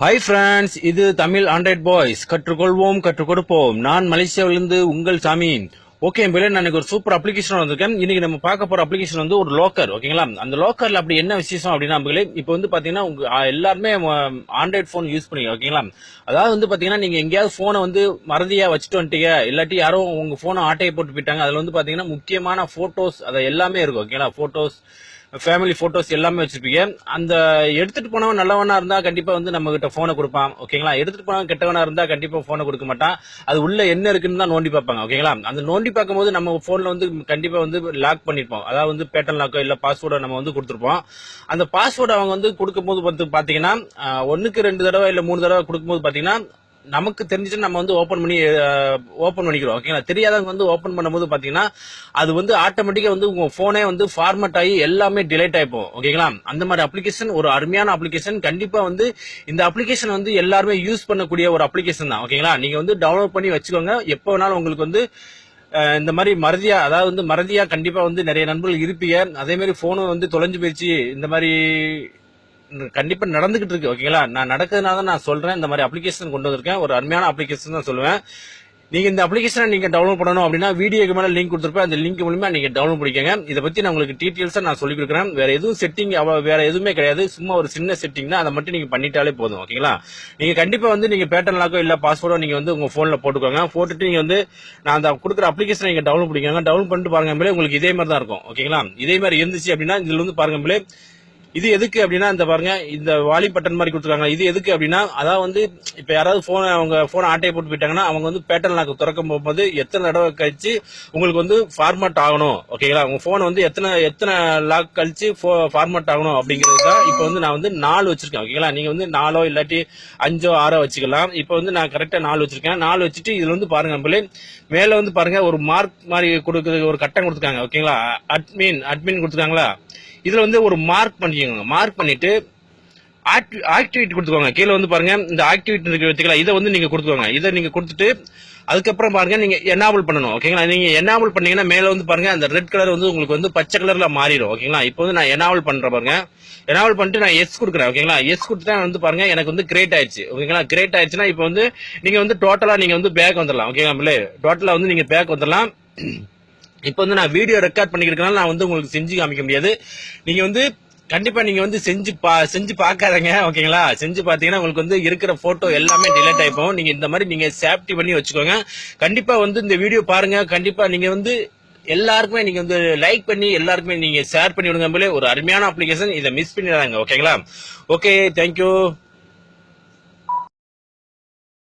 Hi friends, இது Tamil Android boys. கற்றுக்கொள்வோம், கற்றுக் கொடுப்போம். நான் மலேசியாவிலிருந்து உங்கள் சாமி. ஓகே பிள்ளை, நான் ஒரு சூப்பர் அப்ளிகேஷன் வந்திருக்கேன். இன்னைக்கு நம்ம பார்க்க போற அப்ளிகேஷன் வந்து ஒரு லோக்கர். ஓகேங்களா? அந்த லோக்கர்ல அப்படி என்ன விசேஷம் அப்படின்னா பிள்ளை, இப்போ வந்து பாத்தீங்கன்னா உங்க எல்லாருமே ஆண்ட்ராய்ட் போன் யூஸ் பண்ணி ஓகேங்களா? அதாவது வந்து பாத்தீங்கன்னா நீங்க எங்கேயாவது போனை வந்து மறதியா வச்சுட்டு வந்துட்டீங்க, இல்லாட்டி யாரும் உங்க போனை ஆட்டையை போட்டு போயிட்டாங்க. அதுல வந்து பாத்தீங்கன்னா முக்கியமான போட்டோஸ் அது எல்லாமே இருக்கும். ஓகேங்களா? போட்டோஸ், ஃபேமிலி போட்டோஸ் எல்லாமே வச்சிருப்பீங்க. அந்த எடுத்துட்டு போனவன் நல்லவனா இருந்தா கண்டிப்பா வந்து நம்ம கிட்ட போனை கொடுப்பான். ஓகேங்களா? எடுத்துட்டு போனவன் கெட்டவனா இருந்தா கண்டிப்பா போனை கொடுக்க மாட்டான். அது உள்ள என்ன இருக்குன்னு தான் நோண்டி பார்ப்பாங்க. ஓகேங்களா? அந்த நோண்டி பார்க்கும்போது நம்ம போன்ல வந்து கண்டிப்பா வந்து லாக் பண்ணிருப்போம். அதாவது வந்து பேட்டர்ன் லாக்கோ இல்ல பாஸ்வேர்டோ நம்ம வந்து கொடுத்துருப்போம். அந்த பாஸ்வேர்டு அவங்க வந்து கொடுக்கும்போது வந்து பாத்தீங்கன்னா 1க்கு 2 தடவை இல்ல 3 தடவை கொடுக்கும்போது பாத்தீங்கன்னா நமக்கு தெரிஞ்சுட்டு நம்ம வந்து ஓபன் பண்ணிக்கிறோம். ஓகேங்களா? தெரியாதவங்க வந்து ஓபன் பண்ணும்போது பாத்தீங்கன்னா அது வந்து ஆட்டோமேட்டிக்கா வந்து உங்க போனே வந்து ஃபார்மட் ஆகி எல்லாமே டிலேட் ஆயிப்போம். ஓகேங்களா? அந்த மாதிரி அப்ளிகேஷன் ஒரு அருமையான அப்ளிகேஷன். கண்டிப்பா வந்து இந்த அப்ளிகேஷன் வந்து எல்லாருமே யூஸ் பண்ணக்கூடிய ஒரு அப்ளிகேஷன் தான். ஓகேங்களா? நீங்க வந்து டவுன்லோட் பண்ணி வச்சுக்கோங்க. எப்போ வேணாலும் உங்களுக்கு வந்து இந்த மாதிரி மறதியா, அதாவது வந்து மறதியா கண்டிப்பா வந்து நிறைய நண்பர்கள் இருப்பீங்க. அதே மாதிரி போனும் வந்து தொலைஞ்சு போயிடுச்சு, இந்த மாதிரி கண்டிப்பா நடந்துகிட்டு இருக்கு. ஓகேங்களா? நான் நடக்கிறதுனால தான் நான் சொல்றேன். இந்த மாதிரி அப்ளிகேஷன் கொண்டு வந்திருக்கேன். ஒரு அருமையான அப்ளிகேஷன் தான் சொல்லுவேன். நீங்க இந்த அப்ளிகேஷனை நீங்க டவுன்லோட் பண்ணணும் அப்படின்னா வீடியோக்கு மேல லிங்க் கொடுத்துருப்பேன். அந்த லிங்க் மூலமா நீங்க டவுன்லோட் பண்ணிக்கங்க. இதை பத்தி நான் உங்களுக்கு டீடைல்ஸா நான் சொல்லி கொடுக்குறேன். வேற எதுவும் செட்டிங் வேற எதுவுமே கிடையாது. சும்மா ஒரு சின்ன செட்டிங் தான். அதை மட்டும் நீங்க பண்ணிட்டாலே போதும். ஓகேங்களா? நீங்க கண்டிப்பா வந்து நீங்க பேட்டர்ன் லாக்கோ இல்ல பாஸ்வேர்டோ நீங்க வந்து உங்க போன்ல போட்டுக்கோங்க. போட்டுட்டு நீங்க வந்து நான் அந்த கொடுக்குற அப்ளிகேஷனை நீங்க டவுன்லோட் பண்ணிக்கோங்க. டவுன்லோட் பண்ணிட்டு பாருங்க, உங்களுக்கு இதே மாதிரி தான் இருக்கும். ஓகேங்களா? இதே மாதிரி இருந்துச்சு அப்படின்னா இதுல வந்து பாருங்க, இது எதுக்கு அப்படின்னா இந்த பாருங்க, இந்த வாலி பட்டன் மாதிரி கொடுத்துருக்காங்க. இது எதுக்கு அப்படின்னா அதாவது வந்து இப்ப யாராவது அவங்க போனை ஆட்டையை போட்டு போயிட்டாங்கன்னா அவங்க வந்து பேட்டர்ன் லாக் திறக்கும் போகும்போது எத்தனை தடவை கழிச்சு உங்களுக்கு வந்து ஃபார்மட் ஆகணும். ஓகேங்களா? உங்க போன் வந்து எத்தனை லாக் கழிச்சு ஃபார்மட் ஆகணும் அப்படிங்கிறது தான் இப்ப வந்து நான் வந்து 4 வச்சிருக்கேன். ஓகேங்களா? நீங்க வந்து 4 இல்லாட்டி 5 6 வச்சுக்கலாம். இப்ப வந்து நான் கரெக்டா 4 வச்சிருக்கேன். 4 வச்சுட்டு இதுல வந்து பாருங்க மேல வந்து பாருங்க ஒரு மார்க் மாதிரி கொடுக்குறது ஒரு கட்டம் கொடுத்துருக்காங்க. ஓகேங்களா? அட்மின் கொடுத்துருக்காங்களா? இதுல வந்து ஒரு மார்க் பண்ணிக்கோங்க. மார்க் பண்ணிட்டு ஆக்டிவிட்டி கொடுத்துக்கோங்க. கீழே வந்து பாருங்க இந்த ஆக்டிவிட்டி இருக்கு, இதை வந்து நீங்க கொடுத்துக்கோங்க. இதை நீங்க கொடுத்துட்டு அதுக்கப்புறம் பாருங்க நீங்க எனாபிள் பண்ணணும். ஓகேங்களா? நீங்க எனாபிள் பண்ணீங்கன்னா மேல வந்து பாருங்க அந்த ரெட் கலர் வந்து உங்களுக்கு வந்து பச்சை கலர்ல மாறிடும். ஓகேங்களா? இப்போ வந்து நான் எனாபிள் பண்றேன் பாருங்க. எனாபிள் பண்ணிட்டு நான் எஸ் கொடுக்குறேன். ஓகேங்களா? எஸ் கொடுத்தா வந்து பாருங்க எனக்கு வந்து கிரியேட் ஆயிடுச்சு. ஓகேங்களா? கிரியேட் ஆயிடுச்சுன்னா இப்போ வந்து நீங்க வந்து டோட்டலா நீங்க வந்து பேக் வந்துடலாம். ஓகேங்களா? டோட்டலா வந்து நீங்க பேக் வந்துடலாம். இப்ப வந்து நான் வீடியோ ரெக்கார்ட் பண்ணிக்கிறதுனால நான் வந்து உங்களுக்கு செஞ்சு காமிக்க முடியாது. நீங்க வந்து கண்டிப்பா நீங்க வந்து செஞ்சு பாக்காதீங்க. ஓகேங்களா? செஞ்சு பாத்தீங்கன்னா உங்களுக்கு வந்து இருக்கிற போட்டோ எல்லாமே டிலேட் ஆயிப்போம். நீங்க இந்த மாதிரி நீங்க சேஃப்டி பண்ணி வச்சுக்கோங்க. கண்டிப்பா வந்து இந்த வீடியோ பாருங்க. கண்டிப்பா நீங்க வந்து எல்லாருக்குமே நீங்க வந்து லைக் பண்ணி எல்லாருக்குமே நீங்க ஷேர் பண்ணி விடுங்க. ஒரு அருமையான அப்ளிகேஷன், இதை மிஸ் பண்ணிடாங்க. ஓகேங்களா? Okay, thank you.